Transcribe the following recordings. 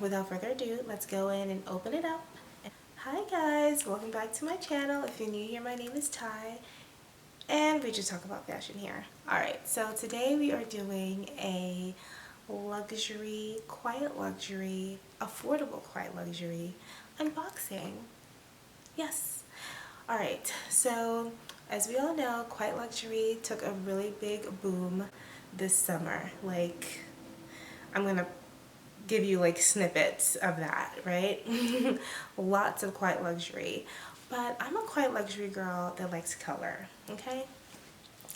without further ado, let's go in and open it up. Hi guys, welcome back to my channel. If you're new here, my name is Ty, and we just talk about fashion here. Alright, so today we are doing a luxury, quiet luxury, affordable quiet luxury unboxing. Yes. Alright, so as we all know, quiet luxury took a really big boom this summer. Like, I'm gonna give you like snippets of that, right? Lots of quiet luxury, but I'm a quiet luxury girl that likes color, okay?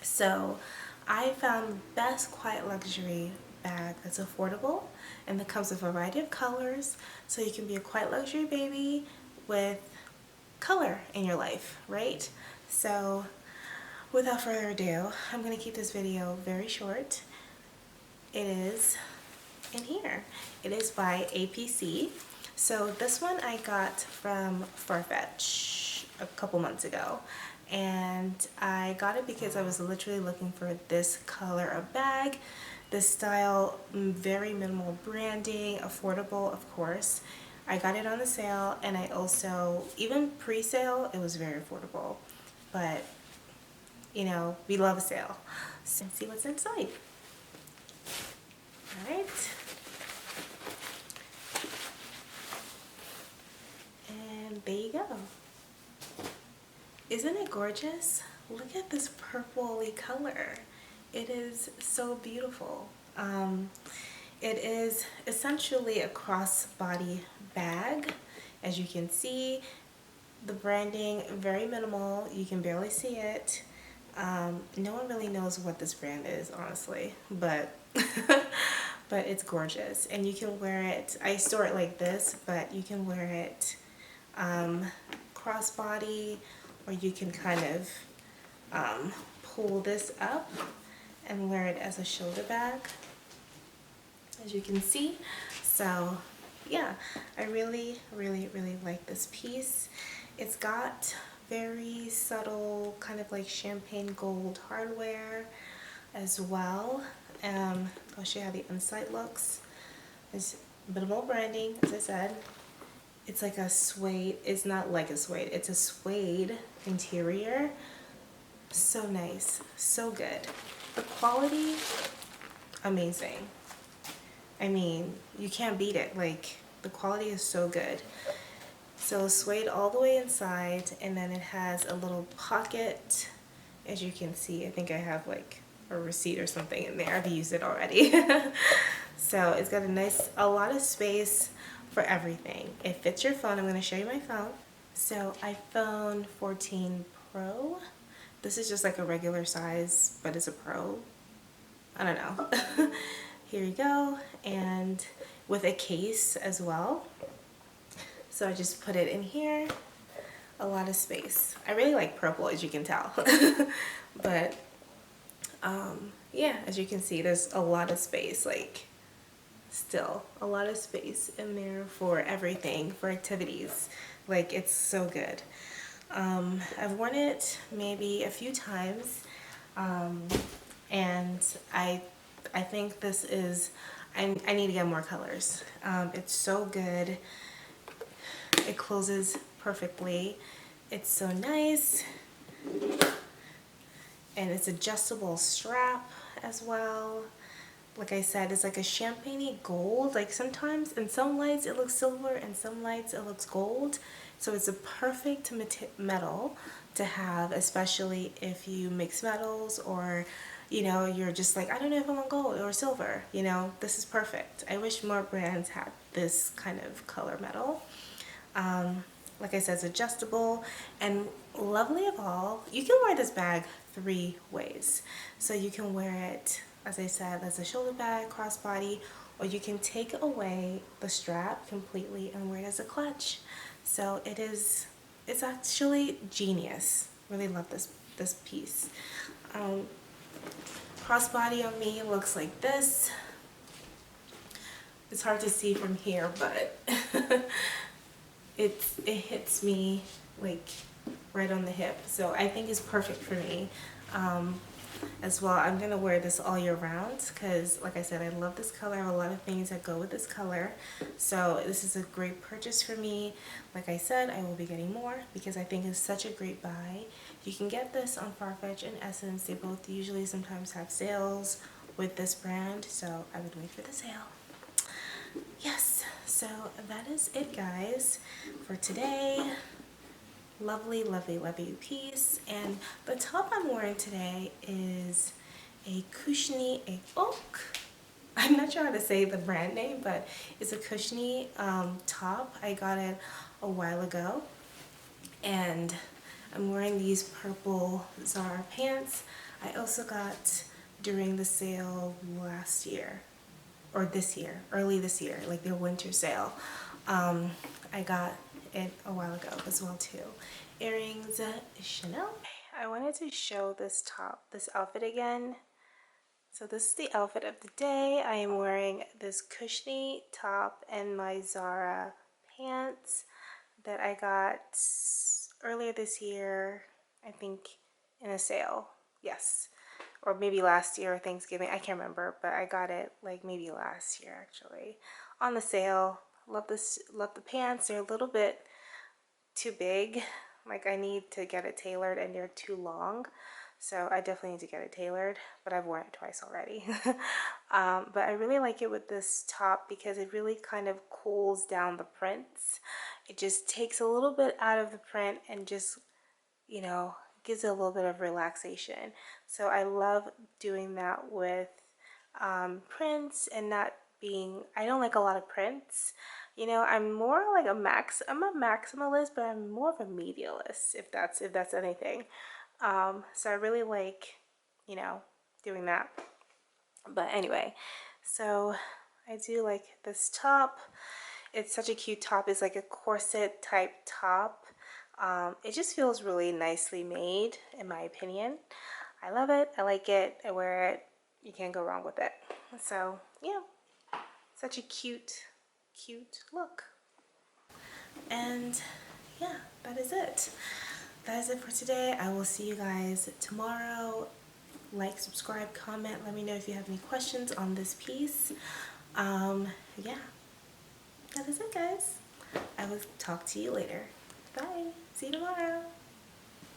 So I found the best quiet luxury bag that's affordable and that comes with a variety of colors, so you can be a quiet luxury baby with color in your life, right? So without further ado, I'm gonna keep this video very short. It is in here. It is by APC. So this one I got from Farfetch a couple months ago, and I got it because I was literally looking for this color of bag, this style, very minimal branding, affordable of course. I got it on the sale, and I also, even pre-sale, it was very affordable, but you know, we love a sale. So let's see what's inside. Alright. And there you go. Isn't it gorgeous? Look at this purpley color. It is so beautiful. It is essentially a crossbody bag. As you can see, the branding very minimal. You can barely see it. No one really knows what this brand is, honestly, but but it's gorgeous, and you can wear it. I store it like this, but you can wear it crossbody, or you can kind of pull this up and wear it as a shoulder bag, as you can see. So yeah, I really like this piece. It's got very subtle kind of like champagne gold hardware as well. I'll show you how the inside looks. There's minimal branding, as I said. It's like a suede. It's not like a suede. It's a suede interior. So nice. So good. The quality, amazing. I mean, you can't beat it. Like, the quality is so good. So suede all the way inside, and then it has a little pocket, as you can see. I think I have like a receipt or something in there. I've used it already. So it's got a lot of space for everything. It fits your phone. I'm going to show you my phone. So iPhone 14 Pro. This is just like a regular size, but it's a Pro. I don't know. Here you go. And with a case as well. So I just put it in here. A lot of space. I really like purple, as you can tell. But yeah, as you can see, there's a lot of space. Like, still a lot of space in there for everything, for activities. Like, it's so good. I've worn it maybe a few times, and I think this is, I need to get more colors. It's so good. It closes perfectly. It's so nice, and it's adjustable strap as well. Like I said, it's like a champagne gold. Like, sometimes in some lights it looks silver, and some lights it looks gold. So it's a perfect metal to have, especially if you mix metals, or you know, you're just like, I don't know if I want gold or silver. You know, this is perfect. I wish more brands had this kind of color metal. Like I said, it's adjustable, and lovely of all, you can wear this bag 3 ways. So you can wear it, as I said, as a shoulder bag, crossbody, or you can take away the strap completely and wear it as a clutch. So it's actually genius. Really love this piece. Crossbody on me looks like this. It's hard to see from here, but it hits me like right on the hip, so I think it's perfect for me. as well. I'm gonna wear this all year round because, like I said, I love this color. I have a lot of things that go with this color, so this is a great purchase for me. Like I said, I will be getting more because I think it's such a great buy. You can get this on Farfetch and Essence. They both usually sometimes have sales with this brand, so I would wait for the sale. Yes, so that is it, guys, for today. Lovely, lovely, lovely piece. And the top I'm wearing today is a Cushnie, I'm not sure how to say the brand name, but it's a Cushnie top. I got it a while ago, and I'm wearing these purple Zara pants. I also got during the sale last year, or this year, early this year, like their winter sale. I got it a while ago as well too. Earrings, Chanel. I wanted to show this outfit again. So this is the outfit of the day. I am wearing this Cushnie top and my Zara pants that I got earlier this year, I think in a sale. Yes. Or maybe last year or Thanksgiving. I can't remember, but I got it like maybe last year actually on the sale. Love this, love the pants. They're a little bit too big. Like I need to get it tailored and they're too long. So I definitely need to get it tailored, but I've worn it twice already. But I really like it with this top because it really kind of cools down the prints. It just takes a little bit out of the print and just, you know, gives it a little bit of relaxation. So I love doing that with prints and not being, I don't like a lot of prints. You know, I'm more like I'm a maximalist, but I'm more of a medialist, if that's anything. So I really like, you know, doing that. But anyway, so I do like this top. It's such a cute top. It's like a corset type top. It just feels really nicely made, in my opinion. I love it. I like it. I wear it. You can't go wrong with it. So yeah, such a cute look. And yeah, that is it. That is it for today. I will see you guys tomorrow. Like, subscribe, comment. Let me know if you have any questions on this piece. Yeah, that is it, guys. I will talk to you later. Bye. See you tomorrow.